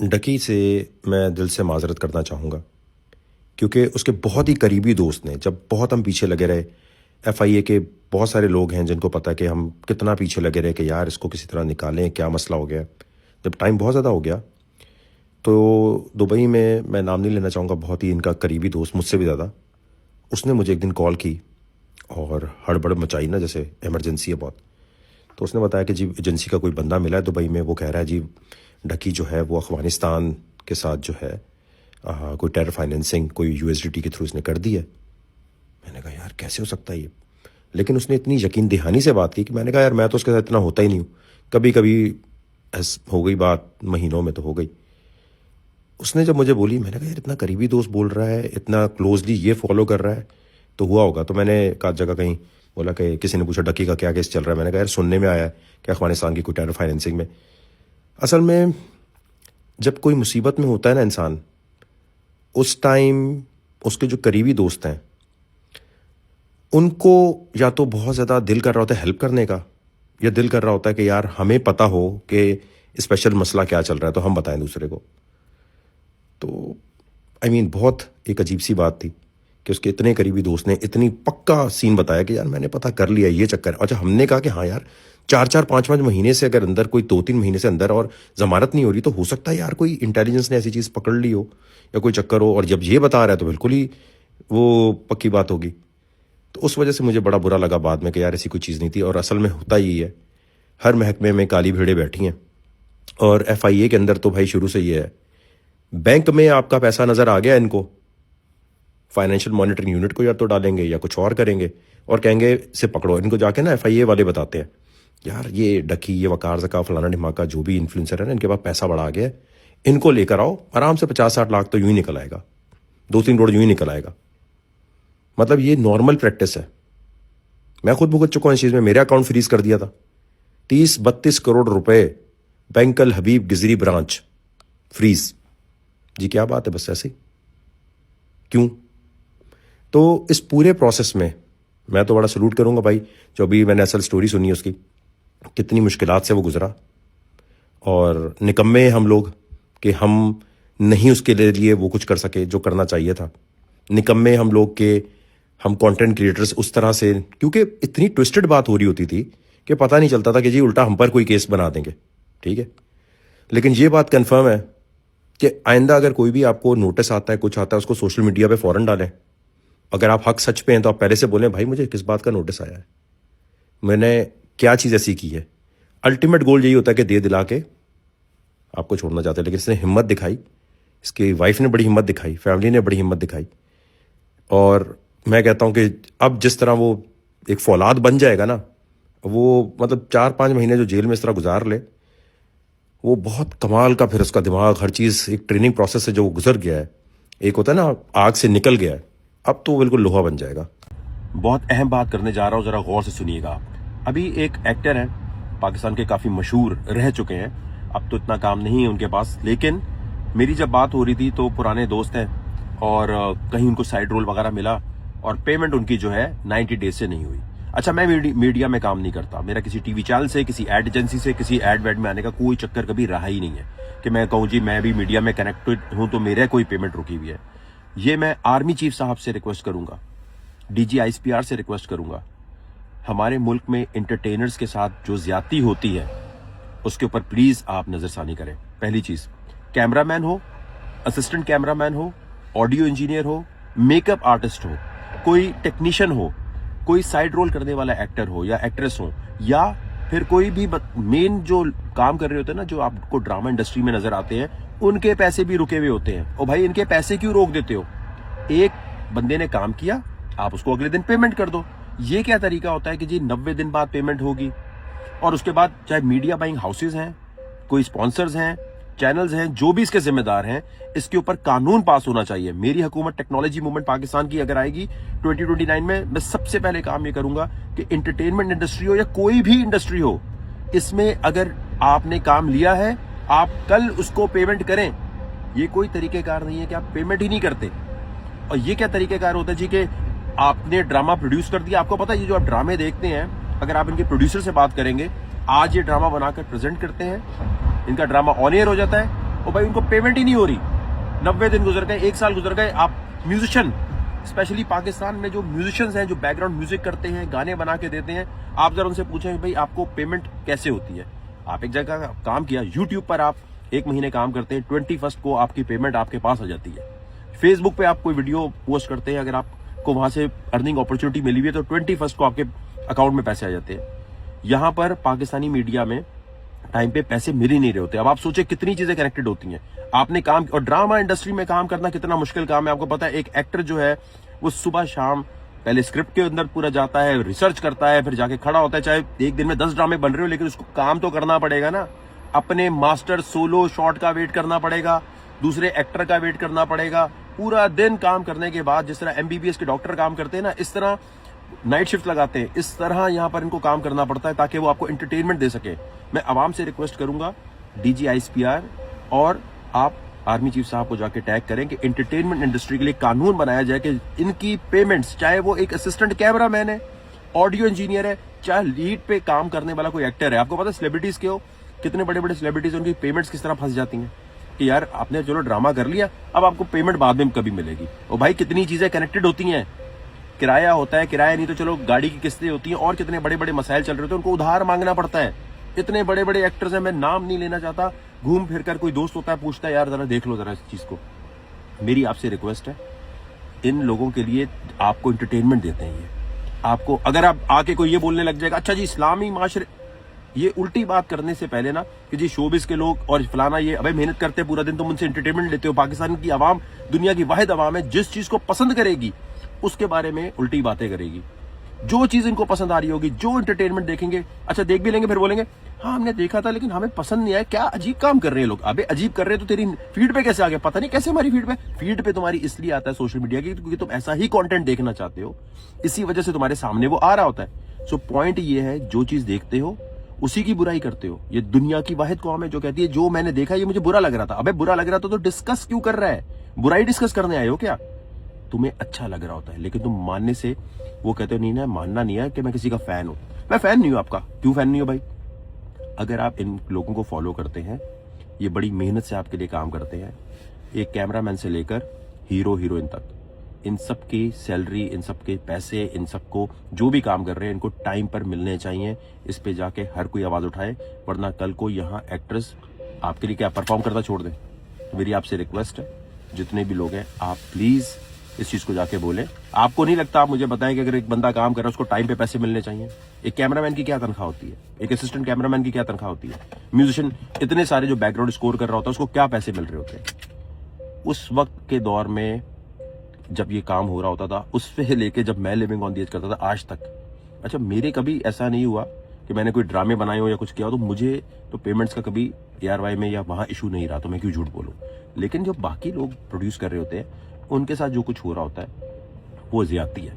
डकी से मैं दिल से माज़रत करना चाहूँगा, क्योंकि उसके बहुत ही करीबी दोस्त ने, जब बहुत हम पीछे लगे रहे, एफआईए के बहुत सारे लोग हैं जिनको पता है कि हम कितना पीछे लगे रहे कि यार इसको किसी तरह निकालें, क्या मसला हो गया। जब टाइम बहुत ज़्यादा हो गया तो दुबई में, मैं नाम नहीं लेना चाहूँगा, बहुत ही इनका करीबी दोस्त, मुझसे भी ज़्यादा, उसने मुझे एक दिन कॉल की और हड़बड़ मचाई ना, जैसे इमरजेंसी है बहुत। तो उसने बताया कि जी एजेंसी का कोई बंदा मिला है दुबई में, वो कह रहा है जी डकी जो है वो अफ़गानिस्तान के साथ जो है कोई टेरर फाइनेंसिंग कोई यूएसडीटी के थ्रू इसने कर दी है। मैंने कहा यार कैसे हो सकता है ये, लेकिन उसने इतनी यकीन दहानी से बात की कि मैंने कहा यार मैं तो उसके साथ इतना होता ही नहीं हूँ, कभी कभी हो गई बात, महीनों में तो हो गई। उसने जब मुझे बोली, मैंने कहा यार इतना करीबी दोस्त बोल रहा है, इतना क्लोजली ये फॉलो कर रहा है, तो हुआ होगा। तो मैंने कहा जगह कहीं बोला कि किसी ने पूछा डकी का क्या केस चल रहा है, मैंने कहा यार सुनने में आया है कि अफगानिस्तान की कोई टेरर फाइनेंसिंग में। असल में जब कोई मुसीबत में होता है ना इंसान, उस टाइम उसके जो करीबी दोस्त हैं उनको या तो बहुत ज़्यादा दिल कर रहा होता है हेल्प करने का, या दिल कर रहा होता है कि यार हमें पता हो कि स्पेशल मसला क्या चल रहा है तो हम बताएं दूसरे को। तो बहुत एक अजीब सी बात थी कि उसके इतने करीबी दोस्त ने इतनी पक्का सीन बताया कि यार मैंने पता कर लिया ये चक्कर है। अच्छा, हमने कहा कि हाँ यार 4-4 5-5 महीने से अगर अंदर, कोई 2-3 महीने से अंदर और जमानत नहीं हो रही, तो हो सकता है यार कोई इंटेलिजेंस ने ऐसी चीज़ पकड़ ली हो या कोई चक्कर हो, और जब ये बता रहा है तो बिल्कुल ही वो पक्की बात होगी। तो उस वजह से मुझे बड़ा बुरा लगा बाद में कि यार ऐसी कोई चीज़ नहीं थी। और असल में होता यही है, हर महकमे में काली भीड़ें बैठी हैं, और एफआईए के अंदर तो भाई शुरू से ये है, बैंक में आपका पैसा नज़र आ गया इनको, फाइनेंशियल मॉनिटरिंग यूनिट को या तो डालेंगे या कुछ और करेंगे और कहेंगे से पकड़ो इनको। जाके ना एफआईए वाले बताते हैं यार ये डकी, ये वकार ज़का, फलाना ढिमाका, जो भी इन्फ्लुएंसर है ना, इनके पास पैसा बड़ा आ गया है, इनको लेकर आओ, आराम से 50-60 लाख तो यूं ही निकल आएगा, 2-3 करोड़ यूं ही निकल आएगा। मतलब ये नॉर्मल प्रैक्टिस है। मैं खुद भुगत चुका हूं इस चीज़ में, मेरे अकाउंट फ्रीज कर दिया था, 30-32 करोड़ रुपए बैंक अल हबीब गिजरी ब्रांच फ्रीज। जी क्या बात है, बस ऐसे ही क्यों? तो इस पूरे प्रोसेस में मैं तो बड़ा सलूट करूंगा भाई, जो अभी मैंने असल स्टोरी सुनी है उसकी, कितनी मुश्किलात से वो गुजरा, और निकम्मे हम लोग कि हम नहीं उसके लिए वो कुछ कर सके जो करना चाहिए था। निकम्मे हम लोग के हम कंटेंट क्रिएटर्स उस तरह से, क्योंकि इतनी ट्विस्टेड बात हो रही होती थी कि पता नहीं चलता था कि जी उल्टा हम पर कोई केस बना देंगे। ठीक है, लेकिन ये बात कंफर्म है कि आइंदा अगर कोई भी आपको नोटिस आता है, कुछ आता है, उसको सोशल मीडिया पे फौरन डालें। अगर आप हक सच पे हैं तो आप पहले से बोलें भाई मुझे किस बात का नोटिस आया है, मैंने क्या चीज़ ऐसी की है। अल्टीमेट गोल यही होता है कि दे दिला के आपको छोड़ना चाहते हैं, लेकिन इसने हिम्मत दिखाई, इसकी वाइफ ने बड़ी हिम्मत दिखाई, फैमिली ने बड़ी हिम्मत दिखाई। और मैं कहता हूं कि अब जिस तरह वो एक फौलाद बन जाएगा ना, वो मतलब 4-5 महीने जो जेल में इस तरह गुजार ले, वो बहुत कमाल का, फिर उसका दिमाग, हर चीज़ एक ट्रेनिंग प्रोसेस से जो गुजर गया है, एक होता है ना आग से निकल गया है, अब तो बिल्कुल लोहा बन जाएगा। बहुत अहम बात करने जा रहा हूं, जरा गौर से सुनिएगा आप। अभी एक एक्टर है पाकिस्तान के, काफी मशहूर रह चुके हैं, अब तो इतना काम नहीं है उनके पास, लेकिन मेरी जब बात हो रही थी तो पुराने दोस्त हैं, और कहीं उनको साइड रोल वगैरह मिला, और पेमेंट उनकी जो है 90 डेज से नहीं हुई। अच्छा, मैं मीडिया में काम नहीं करता, मेरा किसी टीवी चैनल से, किसी एड एजेंसी से, किसी एड वेड में आने का कोई चक्कर कभी रहा ही नहीं है कि मैं कहूँ जी मैं भी मीडिया में कनेक्टेड हूं तो मेरे कोई पेमेंट रुकी हुई है। ये मैं आर्मी चीफ साहब से रिक्वेस्ट करूंगा, डीजी आईएसपीआर से रिक्वेस्ट करूंगा, हमारे मुल्क में एंटरटेनर्स के साथ जो ज्यादती होती है उसके ऊपर प्लीज आप नजरसानी करें। पहली चीज, कैमरामैन हो, असिस्टेंट कैमरामैन हो, ऑडियो इंजीनियर हो, मेकअप आर्टिस्ट हो, कोई टेक्नीशियन हो, कोई साइड रोल करने वाला एक्टर हो या एक्ट्रेस हो, या फिर कोई भी मेन जो काम कर रहे होते हैं ना, जो आपको ड्रामा इंडस्ट्री में नजर आते हैं, उनके पैसे भी रुके हुए होते हैं। और भाई इनके पैसे क्यों रोक देते हो? एक बंदे ने काम किया, आप उसको अगले दिन पेमेंट कर दो। ये क्या तरीका होता है कि जी 90 दिन बाद पेमेंट होगी, और उसके बाद चाहे मीडिया बाइंग हाउसेज हैं, कोई स्पॉन्सर्स हैं, चैनल्स हैं, जो भी इसके जिम्मेदार हैं, इसके ऊपर कानून पास होना चाहिए। मेरी हुकूमत टेक्नोलॉजी मूवमेंट पाकिस्तान की अगर आएगी 2029 में, मैं सबसे पहले काम ये करूंगा कि एंटरटेनमेंट इंडस्ट्री हो या कोई भी इंडस्ट्री हो, इसमें अगर आपने काम लिया है आप कल उसको पेमेंट करें। ये कोई तरीकेकार नहीं है कि आप पेमेंट ही नहीं करते। और ये क्या तरीकेकार होता है जी कि आपने ड्रामा प्रोड्यूस कर दिया। आपको पता है ये जो आप ड्रामे देखते हैं, अगर आप इनके प्रोड्यूसर से बात करेंगे, आज ये ड्रामा बनाकर प्रेजेंट करते हैं, इनका ड्रामा ऑन एयर हो जाता है, और भाई उनको पेमेंट ही नहीं हो रही, 90 दिन गुजर गए, 1 साल गुजर गए। आप म्यूजिशियन, स्पेशली पाकिस्तान में जो म्यूजिशियंस हैं, जो बैकग्राउंड म्यूजिक करते हैं, गाने बना के देते हैं, आप जरा उनसे पूछें भाई आपको पेमेंट कैसे होती है। आप एक जगह काम किया, यूट्यूब पर आप 1 महीने काम करते हैं, 21st को आपकी पेमेंट आपके पास आ जाती है। फेसबुक पे आप कोई वीडियो पोस्ट करते हैं, अगर आपको वहां से अर्निंग अपॉर्चुनिटी मिली हुई है तो 21st को आपके अकाउंट में पैसे आ जाते हैं। यहां पर पाकिस्तानी मीडिया में टाइम पे पैसे मिल ही नहीं रहे होते। अब आप सोचे कितनी चीजें कनेक्टेड होती हैं। आपने काम, और ड्रामा इंडस्ट्री में काम करना कितना मुश्किल काम है आपको पता है। एक एक्टर जो है वो सुबह शाम पहले स्क्रिप्ट के अंदर पूरा जाता है, रिसर्च करता है, फिर जाके खड़ा होता है। चाहे एक दिन में 10 ड्रामे बन रहे हो, लेकिन उसको काम तो करना पड़ेगा ना। अपने मास्टर सोलो शॉट का वेट करना पड़ेगा, दूसरे एक्टर का वेट करना पड़ेगा। पूरा दिन काम करने के बाद जिस तरह MBBS के डॉक्टर काम करते हैं ना, इस तरह नाइट शिफ्ट लगाते हैं, इस तरह यहां पर इनको काम करना पड़ता है ताकि वो आपको एंटरटेनमेंट दे सके। मैं आवाम से रिक्वेस्ट करूंगा, DG ISPR और आप आर्मी चीफ साहब को जाके टैग करें कि एंटरटेनमेंट इंडस्ट्री के लिए कानून बनाया जाए कि इनकी पेमेंट्स, चाहे वो एक असिस्टेंट कैमरामैन है, ऑडियो इंजीनियर है, चाहे लीड पे काम करने वाला कोई एक्टर है। आपको पता है सेलिब्रिटीज के हो, कितने बड़े बड़े सेलिब्रिटीज, उनकी पेमेंट्स किस तरह फंस जाती हैं कि यार आपने चलो ड्रामा कर लिया, अब आपको पेमेंट बाद में कभी मिलेगी। और भाई कितनी चीजें कनेक्टेड होती हैं। किराया होता है, किराया नहीं तो चलो गाड़ी की किस्तें होती हैं, और कितने बड़े बड़े मसाइल चल रहे होते हैं, उनको उधार मांगना पड़ता है। इतने बड़े बड़े एक्टर्स हैं, मैं नाम नहीं लेना चाहता, घूम फिर कर कोई दोस्त होता है पूछता है यार जरा देख लो जरा इस चीज को। मेरी आपसे रिक्वेस्ट है, इन लोगों के लिए आपको एंटरटेनमेंट देते हैं ये। आपको अगर आप आके कोई ये बोलने लग जाएगा अच्छा जी इस्लामी माशरे, ये उल्टी बात करने से पहले ना कि जी शोबिस के लोग और फलाना ये, अबे मेहनत करते पूरा दिन, तुम उनसे एंटरटेनमेंट लेते हो। पाकिस्तान की आवाम दुनिया की वाहिद आवाम है, जिस चीज को पसंद करेगी उसके बारे में उल्टी बातें करेगी। जो चीज इनको पसंद आ रही होगी, जो एंटरटेनमेंट देखेंगे, अच्छा देख भी लेंगे, फिर बोलेंगे हाँ हमने देखा था लेकिन हमें पसंद नहीं आया, क्या अजीब काम कर रहे हैं लोग। अबे अजीब कर रहे हैं तो तेरी फीड पे कैसे आ गया, पता नहीं कैसे हमारी फीड पे तुम्हारी इसलिए आता है सोशल मीडिया की क्योंकि तुम ऐसा ही कंटेंट देखना चाहते हो, इसी वजह से तुम्हारे सामने वो आ रहा होता है। सो पॉइंट ये है, जो चीज देखते हो उसी की बुराई करते हो। ये दुनिया की वाहिद कौम है जो कहती है जो मैंने देखा ये मुझे बुरा लग रहा था। अबे बुरा लग रहा था तो डिस्कस क्यों कर रहा है, बुराई डिस्कस करने आए हो क्या? तुम्हें अच्छा लग रहा होता है लेकिन तुम मानने से वो कहते हो नहीं ना, मानना नहीं है कि मैं किसी का फैन हूं। मैं फैन नहीं हूं आपका। क्यों फैन नहीं हो भाई? अगर आप इन लोगों को फॉलो करते हैं, ये बड़ी मेहनत से आपके लिए काम करते हैं, एक कैमरामैन से लेकर हीरो हीरोइन तक, इन सब की सैलरी, इन सब के पैसे, इन सबको जो भी काम कर रहे हैं इनको टाइम पर मिलने चाहिए। इस पे जाके हर कोई आवाज उठाए, वरना कल को यहाँ एक्ट्रेस आपके लिए क्या परफॉर्म करना छोड़ दें। मेरी आपसे रिक्वेस्ट है, जितने भी लोग हैं आप प्लीज इस चीज को जाके बोले। आपको नहीं लगता, आप मुझे बताएं कि अगर एक बंदा काम कर रहा है उसको टाइम पे पैसे मिलने चाहिए? एक कैमरामैन की क्या तनख्वाह होती है, एक असिस्टेंट कैमरामैन की क्या तनख्वाह होती है, म्यूजिशियन इतने सारे जो बैकग्राउंड स्कोर कर रहा होता है उसको क्या पैसे मिल रहे होते हैं? उस वक्त के दौर में जब ये काम हो रहा होता था, उससे लेके जब मैं लिविंग ऑन द एज करता था आज तक, अच्छा मेरे कभी ऐसा नहीं हुआ कि मैंने कोई ड्रामे बनाए हो या कुछ किया हो, तो मुझे तो पेमेंट्स का कभी ARY में या वहां इशू नहीं रहा, तो मैं क्यों झूठ बोलूं। लेकिन जो बाकी लोग प्रोड्यूस कर रहे होते हैं उनके साथ जो कुछ हो रहा होता है वो ज्यादती है।